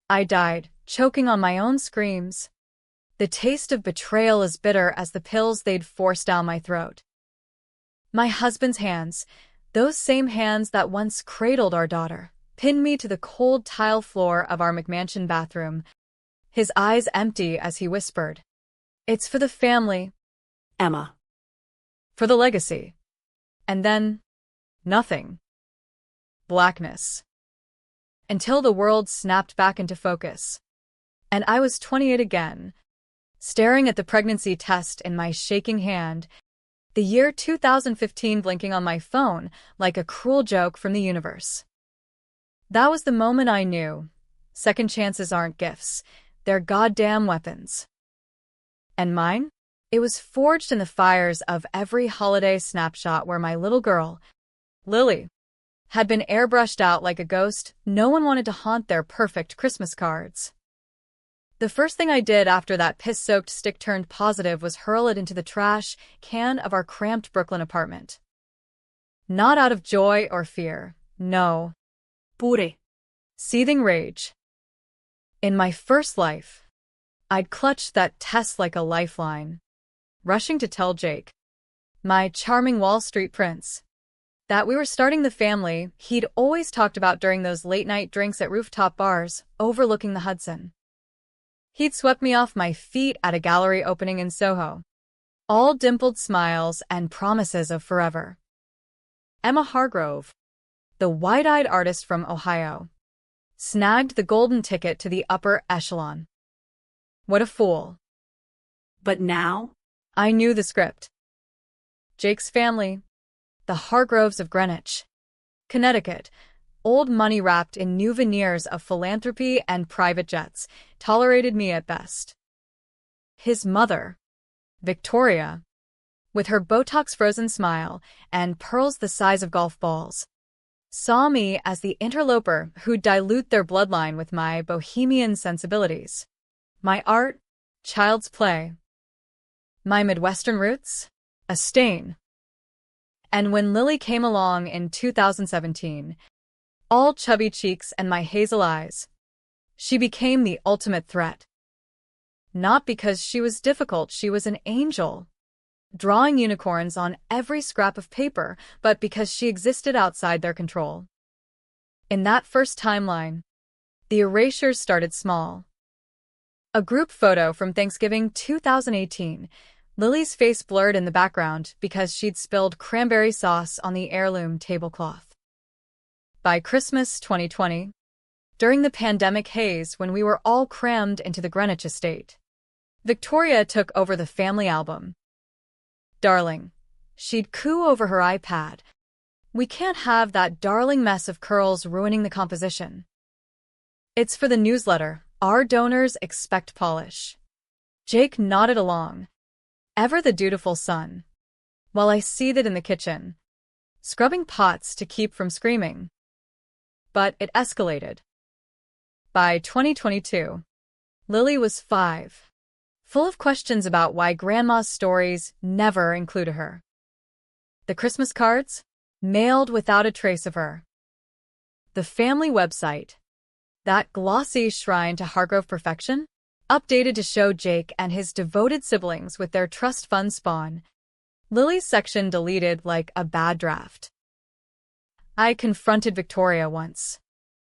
I died, choking on my own screams. The taste of betrayal as bitter as the pills they'd forced down my throat. My husband's hands, those same hands that once cradled our daughter, pinned me to the cold tile floor of our McMansion bathroom, his eyes empty as he whispered, "It's for the family, Emma. for the legacy." And then, nothing. Blackness. Until the world snapped back into focus. And I was 28 again, staring at the pregnancy test in my shaking hand, the year 2015 blinking on my phone like a cruel joke from the universe. That was the moment I knew. Second chances aren't gifts. They're goddamn weapons. And mine? It was forged in the fires of every holiday snapshot where my little girl, Lily, had been airbrushed out like a ghost. No one wanted to haunt their perfect Christmas cards. The first thing I did after that piss-soaked stick turned positive was hurl it into the trash can of our cramped Brooklyn apartment. Not out of joy or fear, no. Pure. Seething rage. In my first life, I'd clutched that test like a lifeline, rushing to tell Jake, my charming Wall Street prince, that we were starting the family he'd always talked about during those late-night drinks at rooftop bars overlooking the Hudson. He'd swept me off my feet at a gallery opening in Soho, all dimpled smiles and promises of forever. Emma Hargrove, the wide-eyed artist from Ohio, snagged the golden ticket to the upper echelon. What a fool. But now? I knew the script. Jake's family, the Hargroves of Greenwich, Connecticut, old money wrapped in new veneers of philanthropy and private jets, tolerated me at best. His mother, Victoria, with her Botox-frozen smile and pearls the size of golf balls, saw me as the interloper who'd dilute their bloodline with my bohemian sensibilities. My art, child's play. My Midwestern roots, a stain. And when Lily came along in 2017, all chubby cheeks and my hazel eyes, she became the ultimate threat. Not because she was difficult, she was an angel, drawing unicorns on every scrap of paper, but because she existed outside their control. In that first timeline, the erasures started small. A group photo from Thanksgiving 2018, Lily's face blurred in the background because she'd spilled cranberry sauce on the heirloom tablecloth. By Christmas 2020, during the pandemic haze when we were all crammed into the Greenwich estate, Victoria took over the family album. Darling, she'd coo over her iPad. We can't have that darling mess of curls ruining the composition. It's for the newsletter. Our donors expect polish. Jake nodded along, ever the dutiful son, while I seethed in the kitchen, scrubbing pots to keep from screaming. But it escalated. By 2022, Lily was 5, full of questions about why Grandma's stories never included her. The Christmas cards, mailed without a trace of her. The family website, that glossy shrine to Hargrove perfection, updated to show Jake and his devoted siblings with their trust fund spawn. Lily's section deleted like a bad draft. I confronted Victoria once,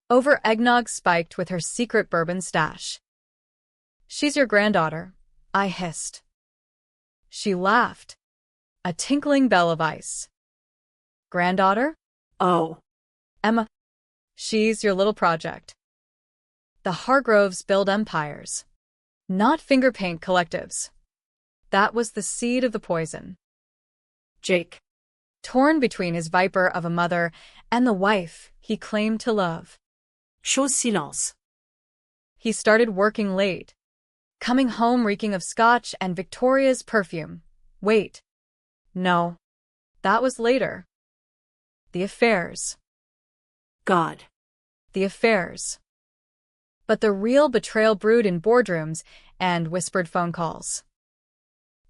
over eggnog spiked with her secret bourbon stash. "She's your granddaughter," I hissed. She laughed, a tinkling bell of ice. "Granddaughter?" Oh. "Emma, she's your little project." The Hargroves build empires, not finger paint collectives. That was the seed of the poison. Jake, torn between his viper of a mother and the wife he claimed to love. Chose silence. He started working late, coming home reeking of scotch and Victoria's perfume. Wait. No. That was later. The affairs. God. The affairs. But the real betrayal brewed in boardrooms and whispered phone calls.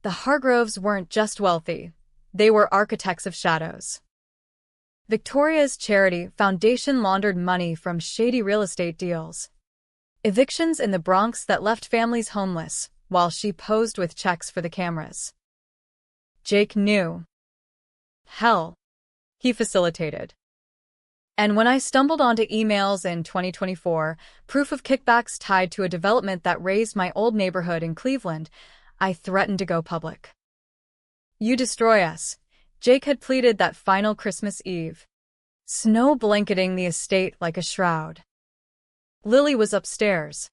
The Hargroves weren't just wealthy. They were architects of shadows. Victoria's charity foundation laundered money from shady real estate deals. Evictions in the Bronx that left families homeless, while she posed with checks for the cameras. Jake knew. Hell, he facilitated. And when I stumbled onto emails in 2024, proof of kickbacks tied to a development that razed my old neighborhood in Cleveland, I threatened to go public. You destroy us, Jake had pleaded that final Christmas Eve, snow blanketing the estate like a shroud. Lily was upstairs,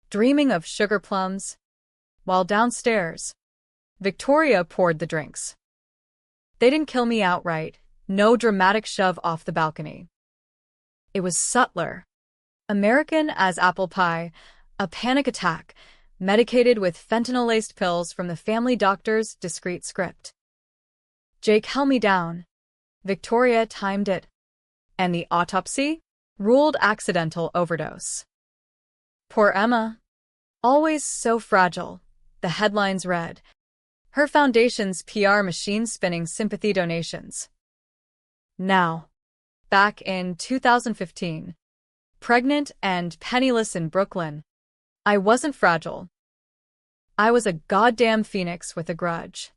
dreaming of sugar plums, while downstairs, Victoria poured the drinks. They didn't kill me outright, no dramatic shove off the balcony. It was subtler. American as apple pie, a panic attack, medicated with fentanyl-laced pills from the family doctor's discreet script. Jake held me down. Victoria timed it. And the autopsy? Ruled accidental overdose. Poor Emma. Always so fragile, the headlines read. Her foundation's PR machine spinning sympathy donations. Now, back in 2015, pregnant and penniless in Brooklyn, I wasn't fragile. I was a goddamn phoenix with a grudge.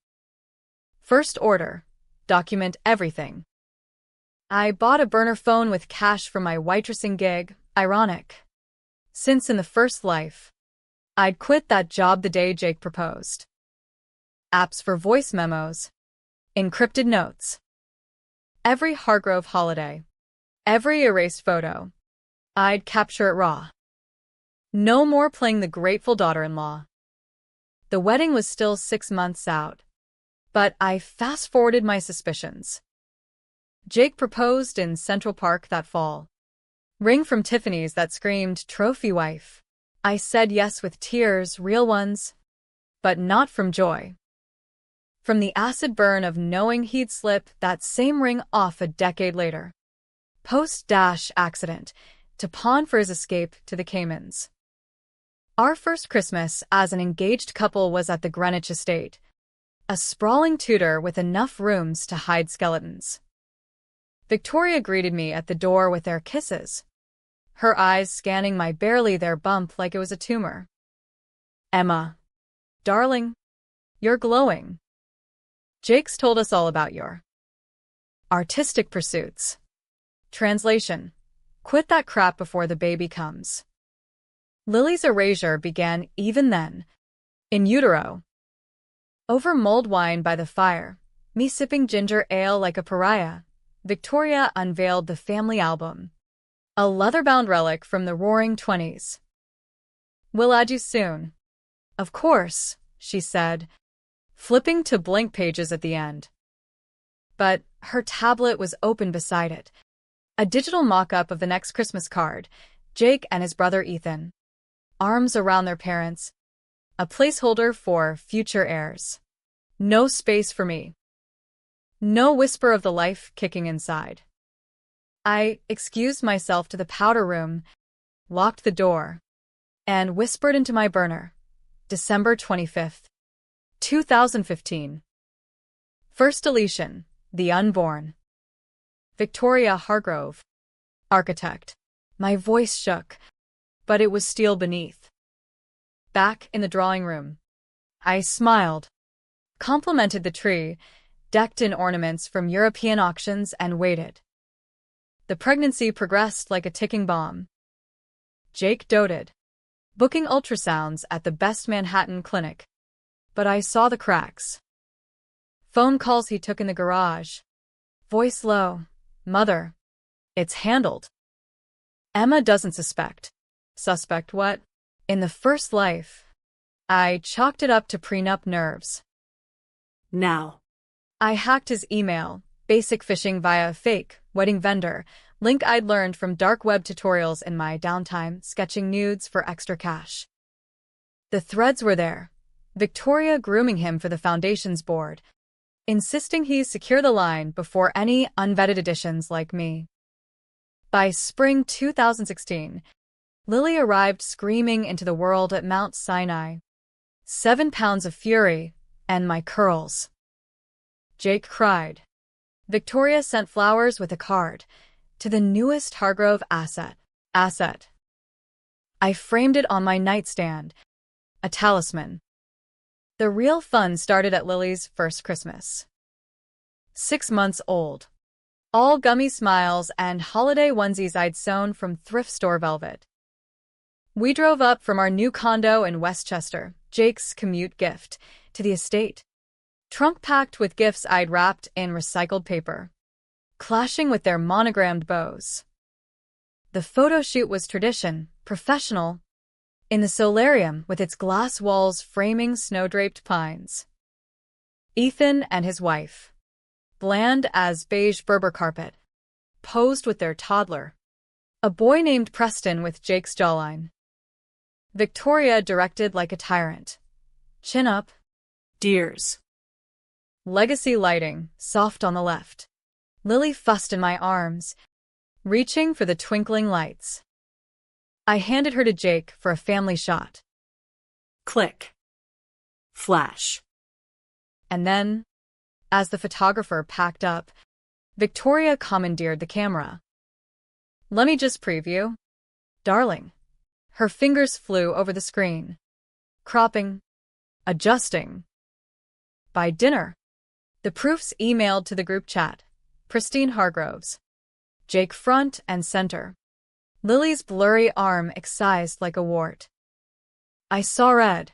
First order, document everything. I bought a burner phone with cash from my waitressing gig, ironic. Since in the first life, I'd quit that job the day Jake proposed. Apps for voice memos, encrypted notes. Every Hargrove holiday, every erased photo, I'd capture it raw. No more playing the grateful daughter-in-law. The wedding was still 6 months out, but I fast-forwarded my suspicions. Jake proposed in Central Park that fall. Ring from Tiffany's that screamed, "Trophy wife." I said yes with tears, real ones, but not from joy. From the acid burn of knowing he'd slip that same ring off a decade later. Post-accident, to pawn for his escape to the Caymans. Our first Christmas as an engaged couple was at the Greenwich estate, a sprawling Tudor with enough rooms to hide skeletons. Victoria greeted me at the door with their kisses, her eyes scanning my barely there bump like it was a tumor. Emma, darling, you're glowing. Jake's told us all about your artistic pursuits. Translation: quit that crap before the baby comes. Lily's erasure began even then, in utero. Over mulled wine by the fire, me sipping ginger ale like a pariah, Victoria unveiled the family album, a leather-bound relic from the roaring 20s. We'll add you soon. Of course, she said, flipping to blank pages at the end. But her tablet was open beside it, a digital mock-up of the next Christmas card, Jake and his brother Ethan, arms around their parents, a placeholder for future heirs. No space for me. No whisper of the life kicking inside. I excused myself to the powder room, locked the door, and whispered into my burner. December 25th, 2015. First deletion, the unborn. Victoria Hargrove, architect. My voice shook, but it was steel beneath. Back in the drawing room, I smiled, complimented the tree, decked in ornaments from European auctions, and waited. The pregnancy progressed like a ticking bomb. Jake doted, booking ultrasounds at the best Manhattan clinic. But I saw the cracks. Phone calls he took in the garage. Voice low. Mother. It's handled. Emma doesn't suspect. Suspect what? In the first life, I chalked it up to prenup nerves. Now. I hacked his email, basic phishing via a fake wedding vendor, link I'd learned from dark web tutorials in my downtime, sketching nudes for extra cash. The threads were there. Victoria grooming him for the foundation's board, insisting he secure the line before any unvetted additions like me. By spring 2016, Lily arrived screaming into the world at Mount Sinai. 7 pounds of fury, and my curls. Jake cried. Victoria sent flowers with a card, to the newest Hargrove asset. I framed it on my nightstand, a talisman. The real fun started at Lily's first Christmas. 6 months old. All gummy smiles and holiday onesies I'd sewn from thrift store velvet. We drove up from our new condo in Westchester, Jake's commute gift, to the estate. Trunk packed with gifts I'd wrapped in recycled paper, clashing with their monogrammed bows. The photo shoot was tradition, professional, in the solarium with its glass walls framing snow-draped pines. Ethan and his wife, bland as beige Berber carpet, posed with their toddler, a boy named Preston with Jake's jawline. Victoria directed like a tyrant. Chin up. Dears. Legacy lighting, soft on the left. Lily fussed in my arms, reaching for the twinkling lights. I handed her to Jake for a family shot. Click. Flash. And then, as the photographer packed up, Victoria commandeered the camera. Let me just preview. Darling. Her fingers flew over the screen, cropping, adjusting. By dinner, the proofs emailed to the group chat. Pristine Hargroves. Jake front and center. Lily's blurry arm excised like a wart. I saw red,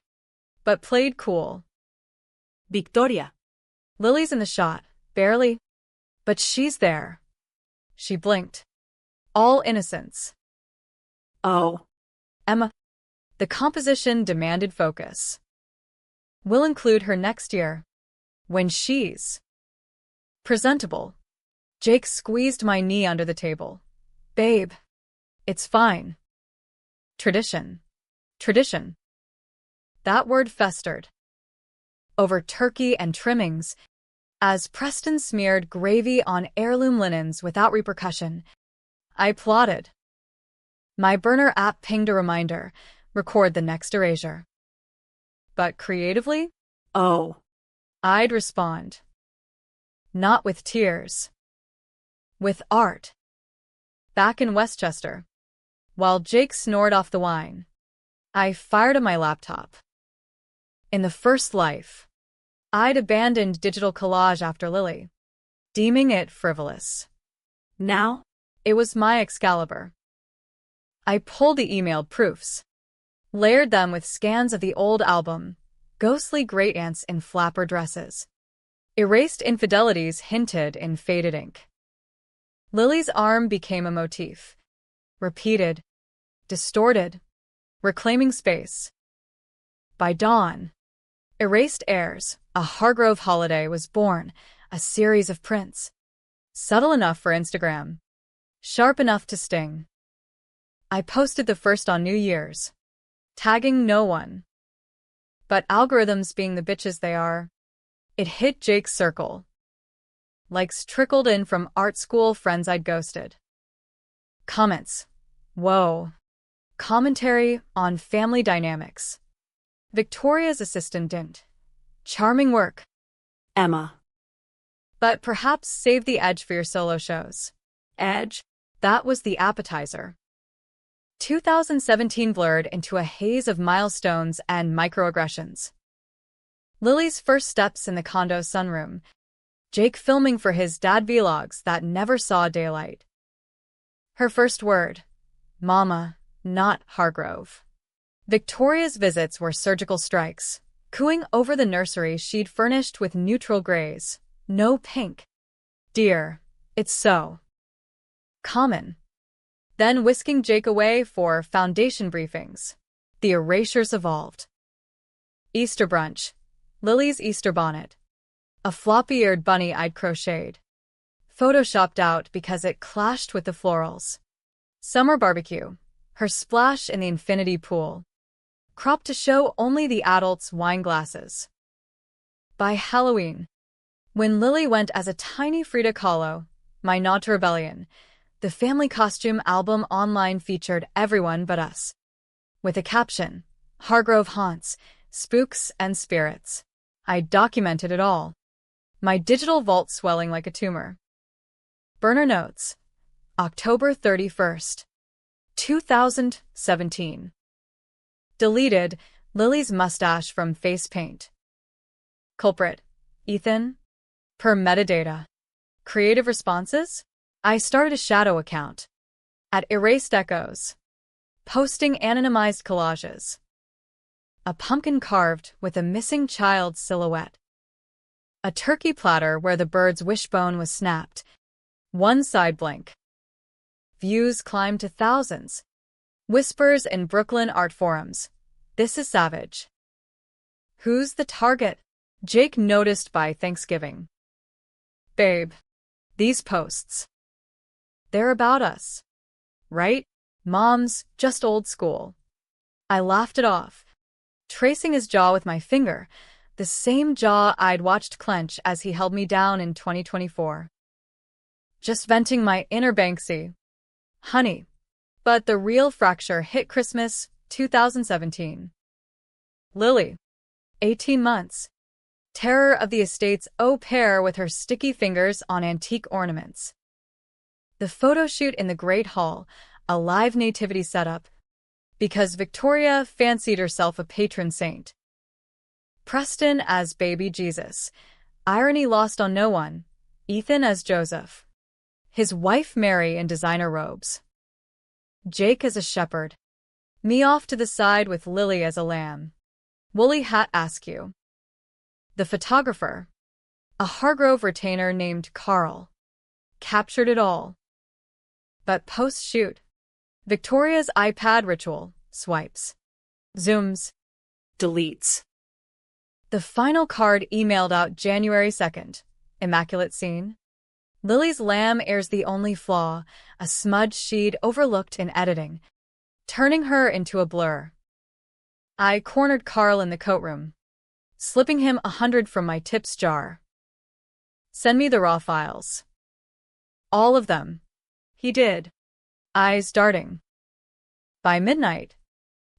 but played cool. Victoria. Lily's in the shot, barely, but she's there. She blinked. All innocence. Oh. Emma. The composition demanded focus. We'll include her next year, when she's presentable. Jake squeezed my knee under the table. Babe, it's fine. Tradition. Tradition. That word festered. Over turkey and trimmings, as Preston smeared gravy on heirloom linens without repercussion, I plotted. My burner app pinged a reminder, record the next erasure. But creatively? Oh. I'd respond. Not with tears. With art. Back in Westchester, while Jake snored off the wine, I fired up my laptop. In the first life, I'd abandoned digital collage after Lily, deeming it frivolous. Now? It was my Excalibur. I pulled the emailed proofs, layered them with scans of the old album, ghostly great-aunts in flapper dresses. Erased infidelities hinted in faded ink. Lily's arm became a motif. Repeated, distorted, reclaiming space. By dawn, Erased Heirs, a Hargrove holiday, was born, a series of prints. Subtle enough for Instagram. Sharp enough to sting. I posted the first on New Year's, tagging no one. But algorithms being the bitches they are, it hit Jake's circle. Likes trickled in from art school friends I'd ghosted. Comments. Whoa. Commentary on family dynamics. Victoria's assistant didn't. Charming work. Emma. But perhaps save the edge for your solo shows. Edge? That was the appetizer. 2017 blurred into a haze of milestones and microaggressions. Lily's first steps in the condo sunroom. Jake filming for his dad vlogs that never saw daylight. Her first word. Mama, not Hargrove. Victoria's visits were surgical strikes, cooing over the nursery she'd furnished with neutral grays. No pink. Dear, it's so common. Then whisking Jake away for foundation briefings. The erasures evolved. Easter brunch. Lily's Easter bonnet. A floppy-eared bunny I'd crocheted. Photoshopped out because it clashed with the florals. Summer barbecue. Her splash in the infinity pool. Cropped to show only the adults' wine glasses. By Halloween, when Lily went as a tiny Frida Kahlo, my nod to rebellion, the family costume album online featured everyone but us. With a caption, Hargrove haunts, spooks and spirits. I documented it all. My digital vault swelling like a tumor. Burner notes. October 31st, 2017. Deleted, Lily's mustache from face paint. Culprit, Ethan. Per metadata. Creative responses? I started a shadow account. At Erased Echoes. Posting anonymized collages. A pumpkin carved with a missing child's silhouette. A turkey platter where the bird's wishbone was snapped. One side blank. Views climbed to thousands. Whispers in Brooklyn art forums. This is savage. Who's the target? Jake noticed by Thanksgiving. Babe, these posts. They're about us. Right? Mom's just old school. I laughed it off, tracing his jaw with my finger, the same jaw I'd watched clench as he held me down in 2024. Just venting my inner Banksy. Honey. But the real fracture hit Christmas 2017. Lily. 18 months. Terror of the estate's au pair with her sticky fingers on antique ornaments. The photo shoot in the Great Hall, a live nativity setup, because Victoria fancied herself a patron saint. Preston as baby Jesus. Irony lost on no one. Ethan as Joseph. His wife Mary in designer robes. Jake as a shepherd. Me off to the side with Lily as a lamb. Woolly hat askew. The photographer. A Hargrove retainer named Carl. Captured it all. But post-shoot. Victoria's iPad ritual. Swipes. Zooms. Deletes. The final card emailed out January 2nd. Immaculate scene. Lily's lamb airs the only flaw, a smudge she'd overlooked in editing, turning her into a blur. I cornered Carl in the coat room, slipping him 100 from my tips jar. Send me the raw files. All of them. He did. Eyes darting. By midnight,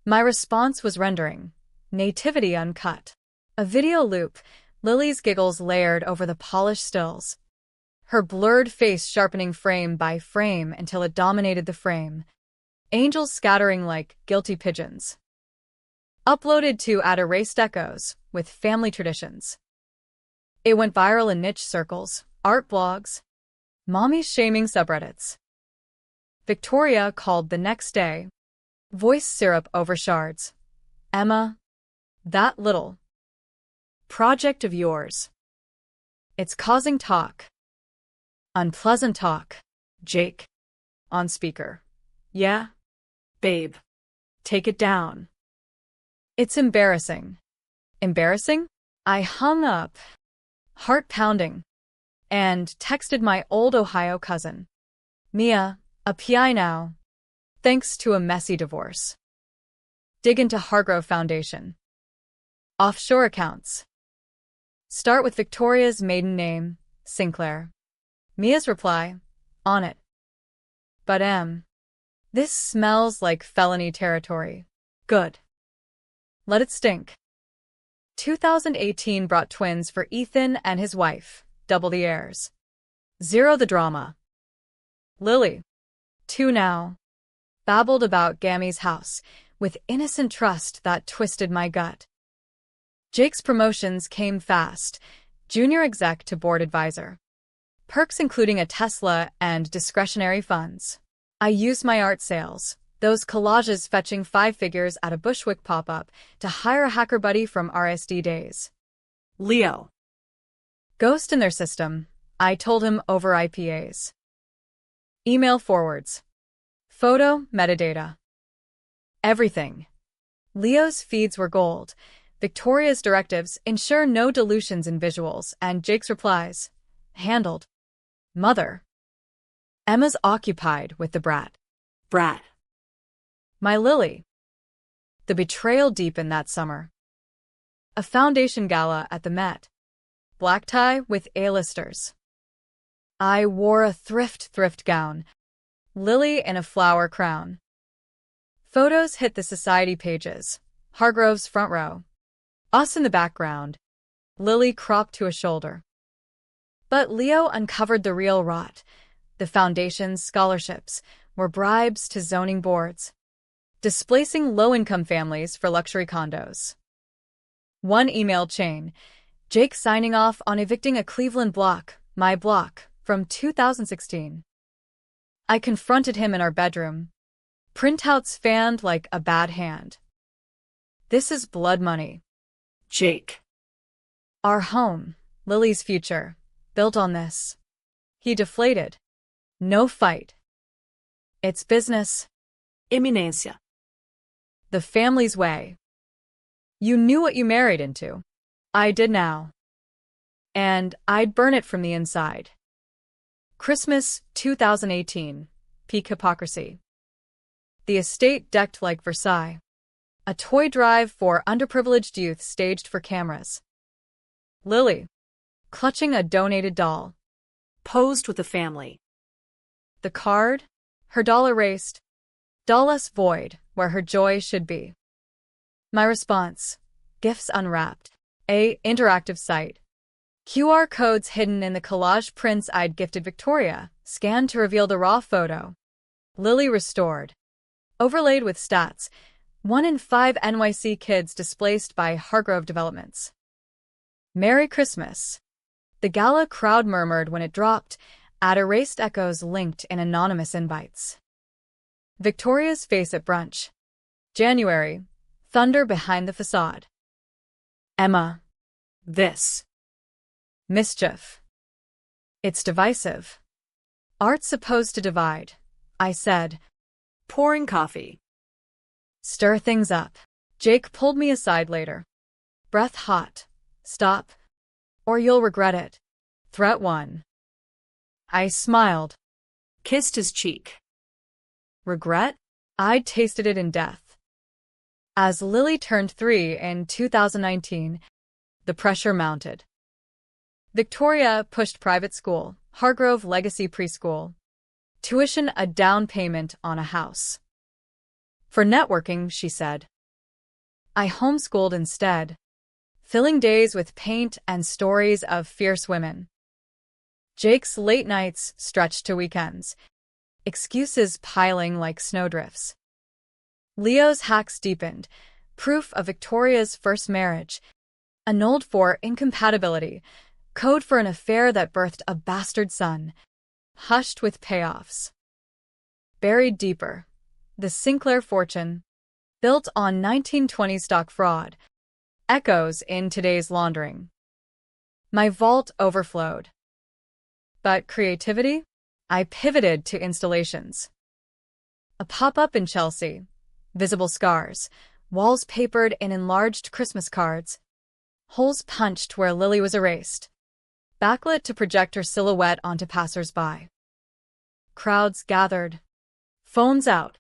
my response was rendering, nativity uncut. A video loop, Lily's giggles layered over the polished stills. Her blurred face sharpening frame by frame until it dominated the frame. Angels scattering like guilty pigeons. Uploaded to Erased Echoes with family traditions. It went viral in niche circles, art blogs, mommy shaming subreddits. Victoria called the next day. Voice syrup over shards. Emma, that little project of yours. It's causing talk. Unpleasant talk. Jake. On speaker. Yeah? Babe. Take it down. It's embarrassing. Embarrassing? I hung up, heart pounding, and texted my old Ohio cousin. Mia, a PI now, thanks to a messy divorce. Dig into Hargrove Foundation. Offshore accounts. Start with Victoria's maiden name, Sinclair. Mia's reply, on it. But this smells like felony territory. Good. Let it stink. 2018 brought twins for Ethan and his wife, double the heirs. 0 the drama. Lily, 2 now, babbled about Gammy's house, with innocent trust that twisted my gut. Jake's promotions came fast, junior exec to board advisor. Perks including a Tesla and discretionary funds. I used my art sales, those collages fetching 5 figures at a Bushwick pop-up, to hire a hacker buddy from RSD days. Leo. Ghost in their system, I told him over IPAs. Email forwards. Photo, metadata. Everything. Leo's feeds were gold. Victoria's directives ensure no dilutions in visuals, and Jake's replies. Handled. Mother. Emma's occupied with the brat. Brat. My Lily. The betrayal deepened that summer. A foundation gala at the Met. Black tie with A-listers. I wore a thrift gown. Lily in a flower crown. Photos hit the society pages. Hargrove's front row. Us in the background. Lily cropped to a shoulder. But Leo uncovered the real rot. The foundation's scholarships were bribes to zoning boards. displacing low-income families for luxury condos. One email chain, Jake signing off on evicting a Cleveland block, my block, from 2016. I confronted him in our bedroom. Printouts fanned like a bad hand. This is blood money. Jake. Our home, Lily's future, built on this. He deflated. No fight. It's business. Eminência. The family's way. You knew what you married into. I did now. And I'd burn it from the inside. Christmas 2018. Peak hypocrisy. The estate decked like Versailles. A toy drive for underprivileged youth staged for cameras. Lily, clutching a donated doll. Posed with the family. The card, her doll erased. Dollless void where her joy should be. My response, gifts unwrapped. A interactive site. QR codes hidden in the collage prints I'd gifted Victoria, scanned to reveal the raw photo. Lily restored. Overlaid with stats, 1 in 5 NYC kids displaced by Hargrove developments. Merry Christmas. The gala crowd murmured when it dropped, at erased echoes linked in anonymous invites. Victoria's face at brunch. January. Thunder behind the facade. Emma. This. Mischief. It's divisive. Art's supposed to divide, I said. Pouring coffee. Stir things up. Jake pulled me aside later. Breath hot. Stop. Or you'll regret it. Threat 1. I smiled. Kissed his cheek. Regret? I'd tasted it in death. As Lily turned 3 in 2019, the pressure mounted. Victoria pushed private school, Hargrove Legacy Preschool. Tuition a down payment on a house. For networking, she said. I homeschooled instead, filling days with paint and stories of fierce women. Jake's late nights stretched to weekends, excuses piling like snowdrifts. Leo's hacks deepened, proof of Victoria's first marriage, annulled for incompatibility, code for an affair that birthed a bastard son, hushed with payoffs. Buried deeper, the Sinclair fortune, built on 1920s stock fraud, echoes in today's laundering. My vault overflowed. But creativity? I pivoted to installations. A pop-up in Chelsea, visible scars, walls papered in enlarged Christmas cards, holes punched where Lily was erased, backlit to project her silhouette onto passers-by. Crowds gathered. Phones out.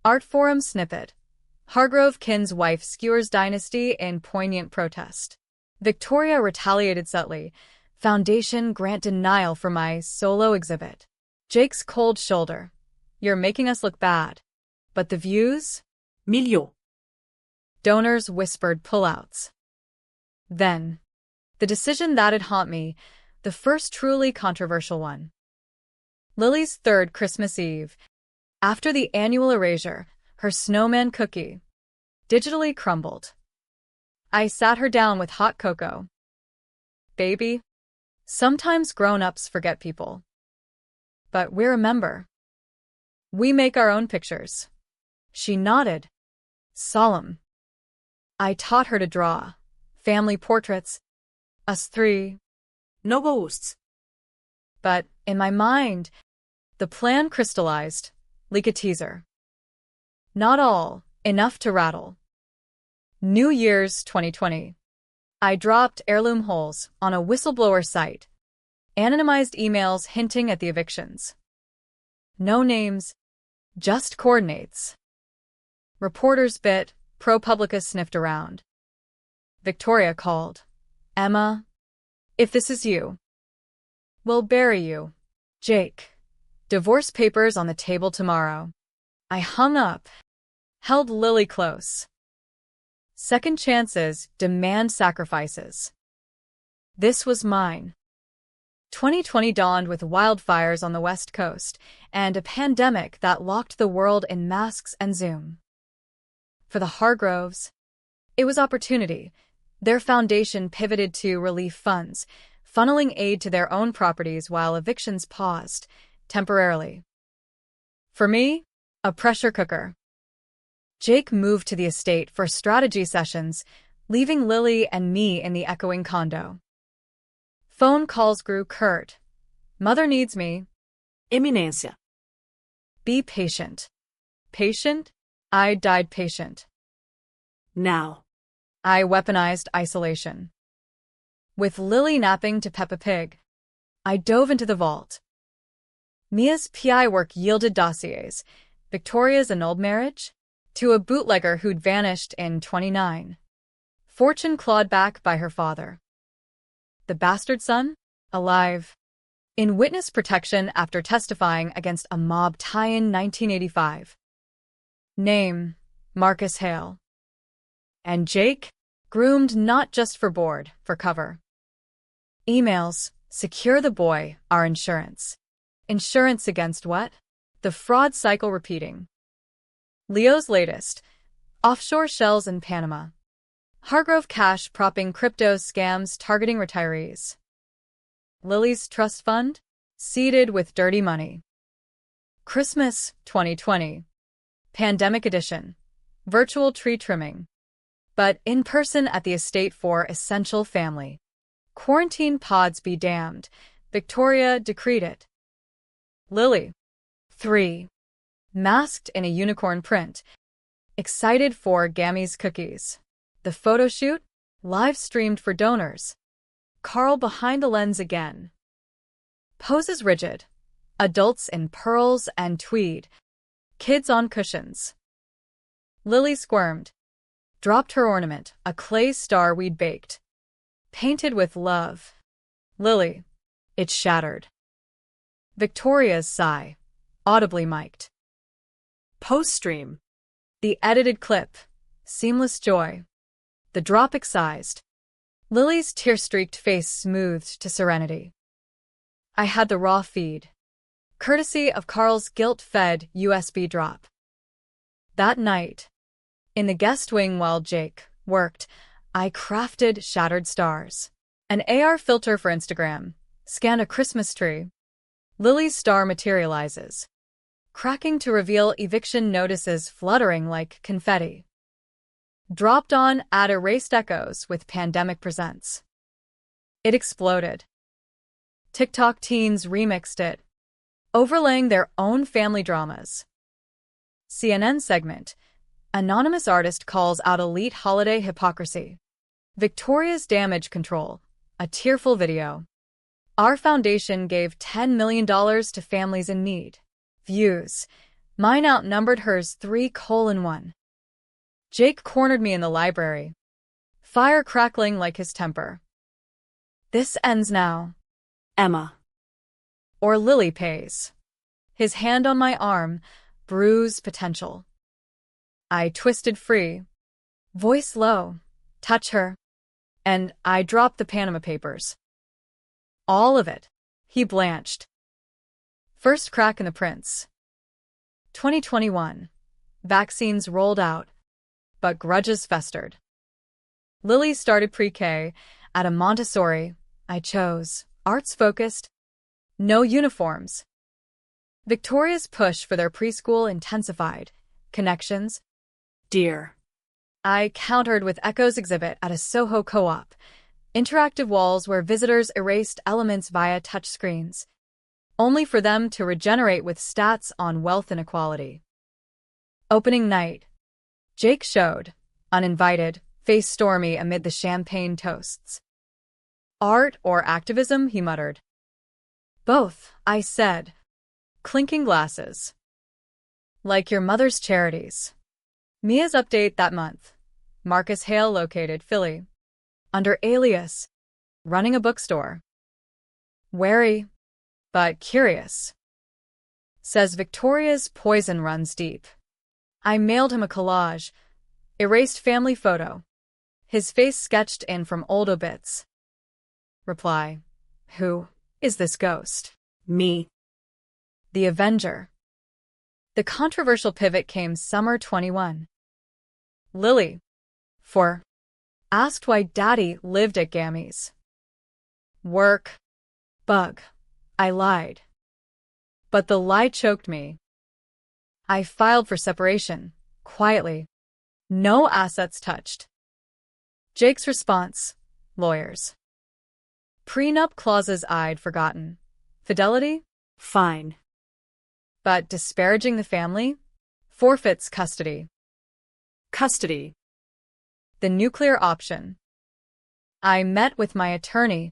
Art forum snippet. Hargrove kin's wife skewers dynasty in poignant protest. Victoria retaliated subtly. Foundation grant denial for my solo exhibit. Jake's cold shoulder. You're making us look bad. But the views? Milho. Donors whispered pullouts. Then, the decision that'd haunt me, the first truly controversial one. Lily's 3rd Christmas Eve. After the annual erasure, her snowman cookie digitally crumbled. I sat her down with hot cocoa. Baby, sometimes grown-ups forget people. But we remember. We make our own pictures. She nodded. Solemn. I taught her to draw. Family portraits. Us 3. No ghosts. But, in my mind, the plan crystallized. Leak a teaser. Not all, enough to rattle. New Year's 2020. I dropped heirloom holes on a whistleblower site. Anonymized emails hinting at the evictions. No names, just coordinates. Reporters bit, ProPublica sniffed around. Victoria called. Emma, if this is you, we'll bury you. Jake. Divorce papers on the table tomorrow. I hung up, held Lily close. Second chances demand sacrifices. This was mine. 2020 dawned with wildfires on the West Coast and a pandemic that locked the world in masks and Zoom. For the Hargroves, it was opportunity. Their foundation pivoted to relief funds, funneling aid to their own properties while evictions paused, temporarily. For me, a pressure cooker. Jake moved to the estate for strategy sessions, leaving Lily and me in the echoing condo. Phone calls grew curt. Mother needs me. Eminência. Be patient. Patient? I died patient. Now. I weaponized isolation. With Lily napping to Peppa Pig, I dove into the vault. Mia's PI work yielded dossiers. Victoria's annulled marriage? To a bootlegger who'd vanished in 29. Fortune clawed back by her father. The bastard son? Alive. In witness protection after testifying against a mob tie-in 1985. Name, Marcus Hale. And Jake? Groomed not just for board, for cover. Emails, secure the boy, our insurance. Insurance against what? The fraud cycle repeating. Leo's latest. Offshore shells in Panama. Hargrove cash propping crypto scams targeting retirees. Lily's trust fund? Seeded with dirty money. Christmas 2020. Pandemic edition. Virtual tree trimming. But in person at the estate for essential family. Quarantine pods be damned. Victoria decreed it. Lily. 3. Masked in a unicorn print. Excited for Gammy's cookies. The photo shoot? Live streamed for donors. Carl behind the lens again. Poses rigid. Adults in pearls and tweed. Kids on cushions. Lily squirmed. Dropped her ornament, a clay star we'd baked. Painted with love. Lily. It shattered. Victoria's sigh. Audibly mic'd. Post-stream. The edited clip. Seamless joy. The drop excised. Lily's tear-streaked face smoothed to serenity. I had the raw feed. Courtesy of Carl's guilt-fed USB drop. That night, in the guest wing while Jake worked, I crafted shattered stars. An AR filter for Instagram. Scanned a Christmas tree. Lily's star materializes. Cracking to reveal eviction notices fluttering like confetti. Dropped on at erased echoes with Pandemic Presents. It exploded. TikTok teens remixed it, overlaying their own family dramas. CNN segment. Anonymous artist calls out elite holiday hypocrisy. Victoria's damage control. A tearful video. Our foundation gave $10 million to families in need. Views. Mine outnumbered hers 3:1. Jake cornered me in the library. Fire crackling like his temper. This ends now. Emma. Or Lily pays. His hand on my arm. Bruise potential. I twisted free. Voice low. Touch her. And I dropped the Panama Papers. All of it. He blanched. First crack in the prints. 2021. Vaccines rolled out. But grudges festered. Lily started pre-K at a Montessori. I chose. Arts-focused. No uniforms. Victoria's push for their preschool intensified. Connections. Dear. I countered with Echo's exhibit at a Soho co-op. Interactive walls where visitors erased elements via touchscreens, only for them to regenerate with stats on wealth inequality. Opening night. Jake showed, uninvited, face stormy amid the champagne toasts. Art or activism, he muttered. Both, I said. Clinking glasses. Like your mother's charities. Mia's update that month. Marcus Hale located Philly. Under alias. Running a bookstore. Wary, but curious. Says Victoria's poison runs deep. I mailed him a collage. Erased family photo. His face sketched in from old obits. Reply. Who? is this ghost? Me. The Avenger. The controversial pivot came summer 21. Lily. 4. Asked why Daddy lived at Gammy's. Work. Bug. I lied. But the lie choked me. I filed for separation, quietly. No assets touched. Jake's response, lawyers. Prenup clauses I'd forgotten. Fidelity? Fine. But disparaging the family? Forfeits custody. Custody. The nuclear option. I met with my attorney,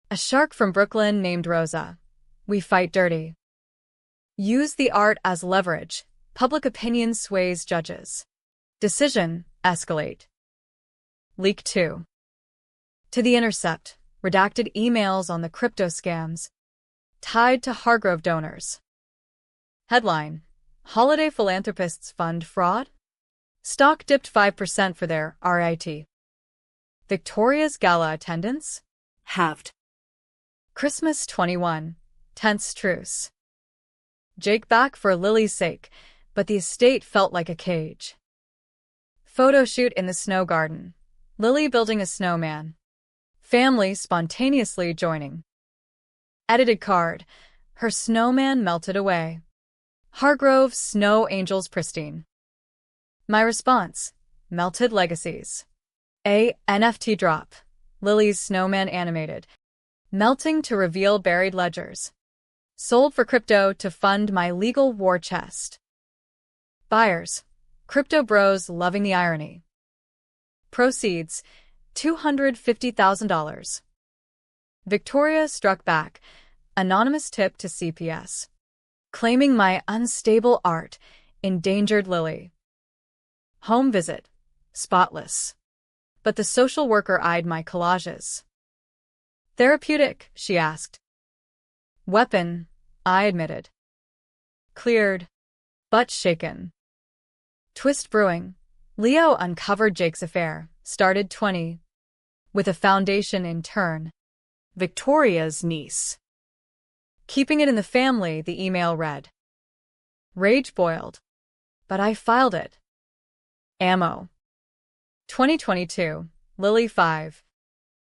a shark from Brooklyn named Rosa. We fight dirty. Use the art as leverage. Public opinion sways judges. Decision, escalate. Leak 2. To The Intercept, redacted emails on the crypto scams, tied to Hargrove donors. Headline: Holiday philanthropists fund fraud? Stock dipped 5% for their RIT. Victoria's gala attendance? Halved. Christmas 21. Tense truce. Jake back for Lily's sake, but the estate felt like a cage. Photo shoot in the snow garden. Lily building a snowman. Family spontaneously joining. Edited card. Her snowman melted away. Hargrove snow angels pristine. My response: melted legacies. A NFT drop. Lily's snowman animated. Melting to reveal buried ledgers. Sold for crypto to fund my legal war chest. Buyers: crypto bros loving the irony. Proceeds: $250,000. Victoria struck back. Anonymous tip to CPS. Claiming my unstable art endangered Lily. Home visit. Spotless. But the social worker eyed my collages. Therapeutic, she asked. Weapon, I admitted. Cleared. Butt shaken. Twist brewing. Leo uncovered Jake's affair. Started 20. With a foundation in turn. Victoria's niece. Keeping it in the family, the email read. Rage boiled. But I filed it. Ammo. 2022. Lily 5.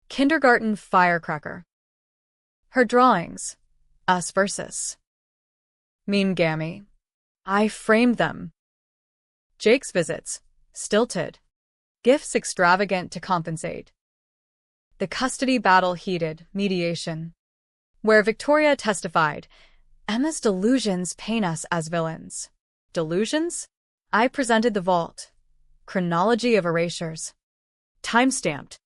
Kindergarten firecracker. Her drawings. Us versus. Mean Gammy. I framed them. Jake's visits. Stilted. Gifts extravagant to compensate. The custody battle heated. Mediation. Where Victoria testified, Emma's delusions paint us as villains. Delusions? I presented the vault. Chronology of erasures. Time-stamped.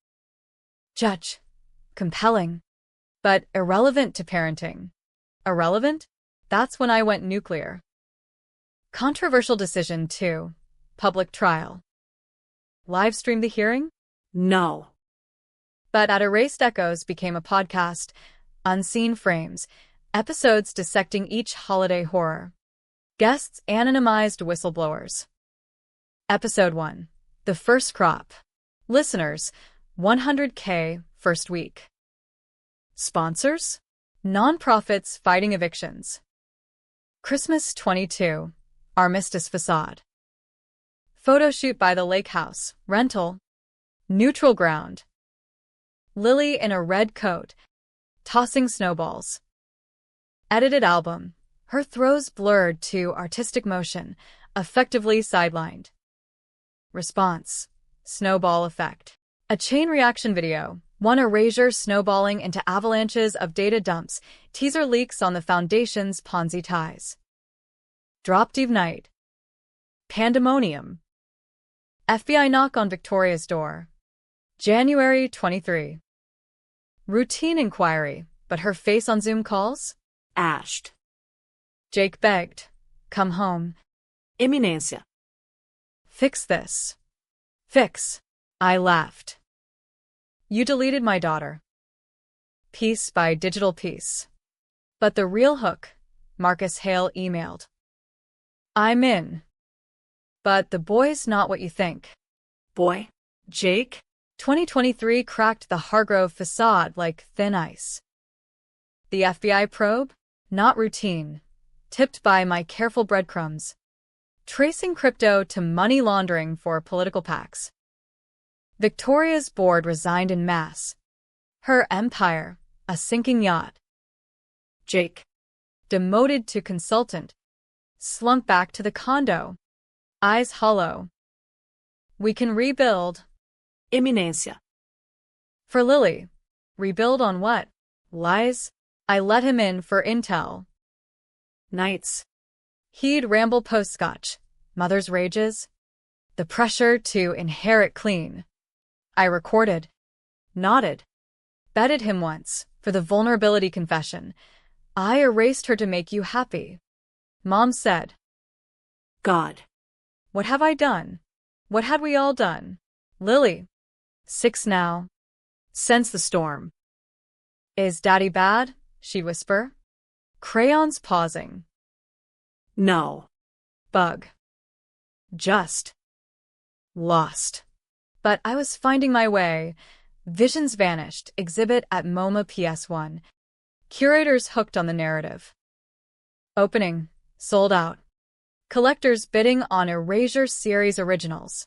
Judge. Compelling. But irrelevant to parenting. Irrelevant? That's when I went nuclear. Controversial decision 2. Public trial. Livestream the hearing? No. But at Erased Echoes became a podcast. Unseen frames. Episodes dissecting each holiday horror. Guests anonymized whistleblowers. Episode 1. The First Crop. Listeners, 100K first week. Sponsors? Nonprofits fighting evictions. Christmas 22. Armistice facade. Photo shoot by the lake house. Rental. Neutral ground. Lily in a red coat. Tossing snowballs. Edited album. Her throws blurred to artistic motion, effectively sidelined. Response. Snowball effect. A chain reaction video. One erasure snowballing into avalanches of data dumps. Teaser leaks on the foundation's Ponzi ties. Dropped Eve night. Pandemonium. FBI knock on Victoria's door. January 23. Routine inquiry, but her face on Zoom calls? Ashed. Jake begged. Come home. Imminência. Fix this. Fix. I laughed. You deleted my daughter. Piece by digital piece. But the real hook, Marcus Hale emailed. I'm in. But the boy's not what you think. Boy? Jake? 2023 cracked the Hargrove facade like thin ice. The FBI probe? Not routine. Tipped by my careful breadcrumbs. Tracing crypto to money laundering for political PACs. Victoria's board resigned en masse. Her empire, a sinking yacht. Jake. Demoted to consultant. Slunk back to the condo. Eyes hollow. We can rebuild. Iminência. For Lily. Rebuild on what? Lies? I let him in for intel. Nights. He'd ramble post-scotch. Mother's rages. The pressure to inherit clean. I recorded. Nodded. Betted him once, for the vulnerability confession. I erased her to make you happy. Mom said. God. What have I done? What had we all done? Lily. 6 now. Sense the storm. Is Daddy bad? She'd whisper. Crayons pausing. No. Bug. Just. Lost. But I was finding my way. Visions vanished. Exhibit at MoMA PS1. Curators hooked on the narrative. Opening. Sold out. Collectors bidding on Erasure series originals.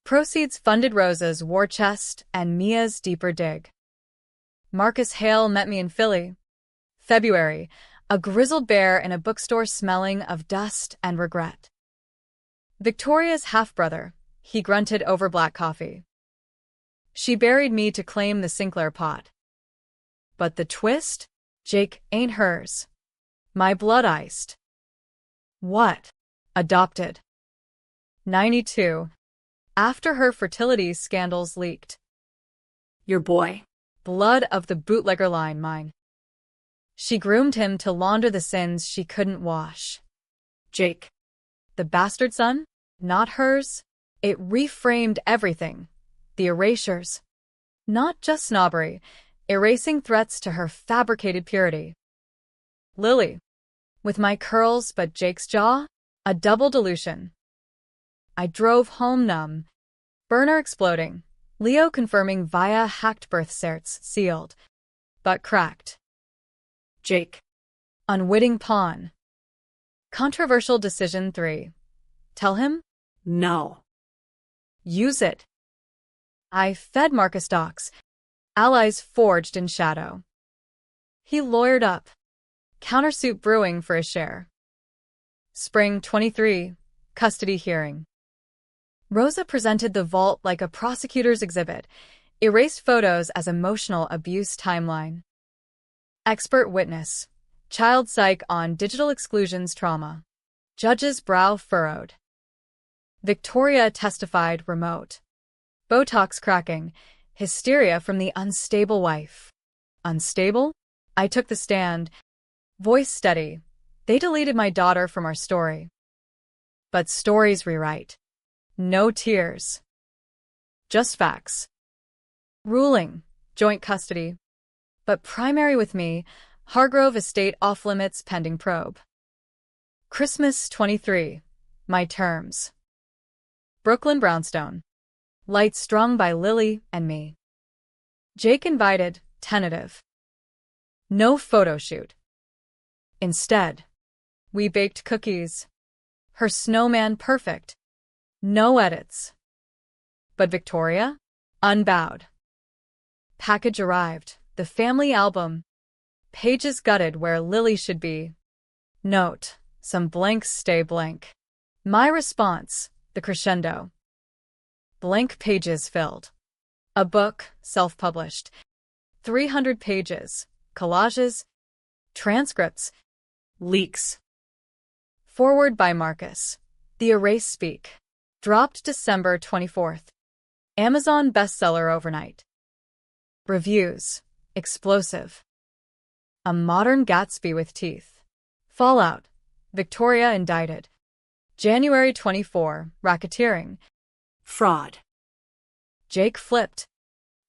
Proceeds funded Rosa's war chest and Mia's deeper dig. Marcus Hale met me in Philly. February, a grizzled bear in a bookstore smelling of dust and regret. Victoria's half-brother, he grunted over black coffee. She buried me to claim the Sinclair pot. But the twist? Jake ain't hers. My blood iced. What? Adopted. 92. After her fertility scandals leaked. Your boy. Blood of the bootlegger line, mine. She groomed him to launder the sins she couldn't wash. Jake. The bastard son? Not hers? It reframed everything. The erasures. Not just snobbery, erasing threats to her fabricated purity. Lily. With my curls but Jake's jaw? A double dilution. I drove home numb. Burner exploding. Leo confirming via hacked birth certs, sealed. But cracked. Jake. Unwitting pawn. Controversial decision 3. Tell him? No. Use it. I fed Marcus docs. Allies forged in shadow. He lawyered up. Countersuit brewing for a share. Spring 23. Custody hearing. Rosa presented the vault like a prosecutor's exhibit, erased photos as emotional abuse timeline. Expert witness. Child psych on digital exclusions trauma. Judge's brow furrowed. Victoria testified remote. Botox cracking. Hysteria from the unstable wife. Unstable? I took the stand. Voice steady. They deleted my daughter from our story. But stories rewrite. No tears. Just facts. Ruling. Joint custody. But primary with me. Hargrove estate off-limits pending probe. Christmas 23. My terms. Brooklyn Brownstone. Light strung by Lily and me. Jake invited, tentative. No photo shoot. Instead, we baked cookies. Her snowman perfect. No edits. But Victoria? Unbowed. Package arrived. The family album. Pages gutted where Lily should be. Note. Some blanks stay blank. My response. The crescendo. Blank pages filled. A book, self-published. 300 pages. Collages. Transcripts. Leaks. Forward by Marcus. The Erase Speak. Dropped December 24th. Amazon bestseller overnight. Reviews. Explosive. A modern Gatsby with teeth. Fallout. Victoria indicted. January 24. Racketeering. Fraud. Jake flipped.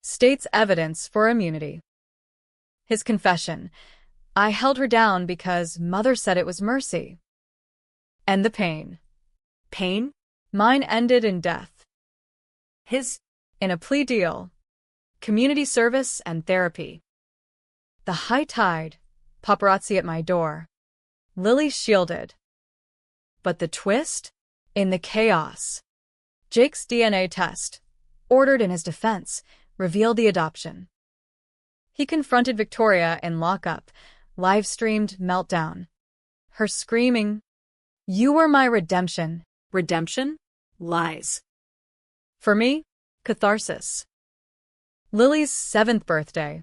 States evidence for immunity. His confession. I held her down because mother said it was mercy. And the pain. Pain? Mine ended in death. His? In a plea deal. Community service and therapy. The high tide, paparazzi at my door. Lily shielded. But the twist? In the chaos. Jake's DNA test, ordered in his defense, revealed the adoption. He confronted Victoria in lockup, live-streamed meltdown. Her screaming, "You were my redemption." Redemption? Lies. For me, catharsis. Lily's 7th birthday.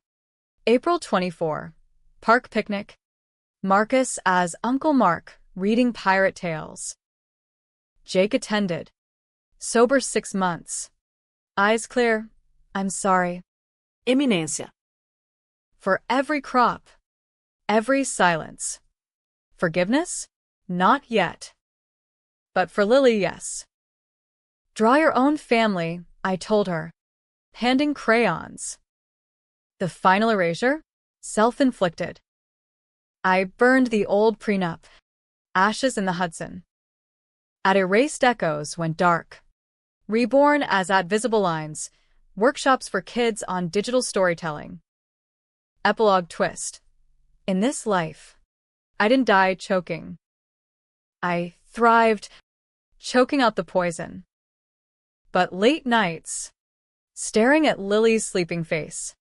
April 24. Park picnic. Marcus as Uncle Mark, reading pirate tales. Jake attended. Sober 6 months. Eyes clear. I'm sorry. Iminência. For every crop. Every silence. Forgiveness? Not yet. But for Lily, yes. Draw your own family, I told her, handing crayons. The final erasure? Self-inflicted. I burned the old prenup. Ashes in the Hudson. At erased echoes went dark. Reborn as at visible lines. Workshops for kids on digital storytelling. Epilogue twist. In this life, I didn't die choking. I thrived, choking out the poison. But late nights, staring at Lily's sleeping face.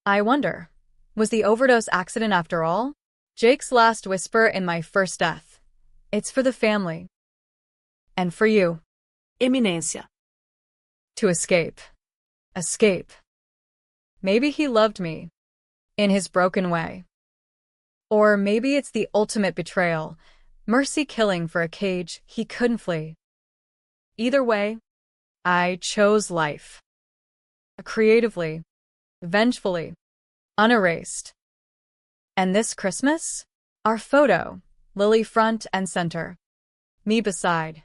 I wonder, was the overdose accident after all? Jake's last whisper in my first death. It's for the family. And for you. Iminência. To escape. Escape. Maybe he loved me. In his broken way. Or maybe it's the ultimate betrayal. Mercy killing for a cage he couldn't flee. Either way, I chose life. Creatively. Vengefully. Unerased. And this Christmas? Our photo, Lily front and center. Me beside.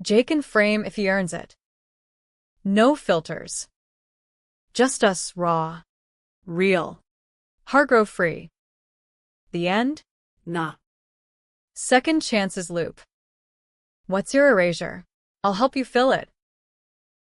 Jake in frame if he earns it. No filters. Just us raw. Real. Hargrove free. The end? Nah. Second chances loop. What's your erasure? I'll help you fill it.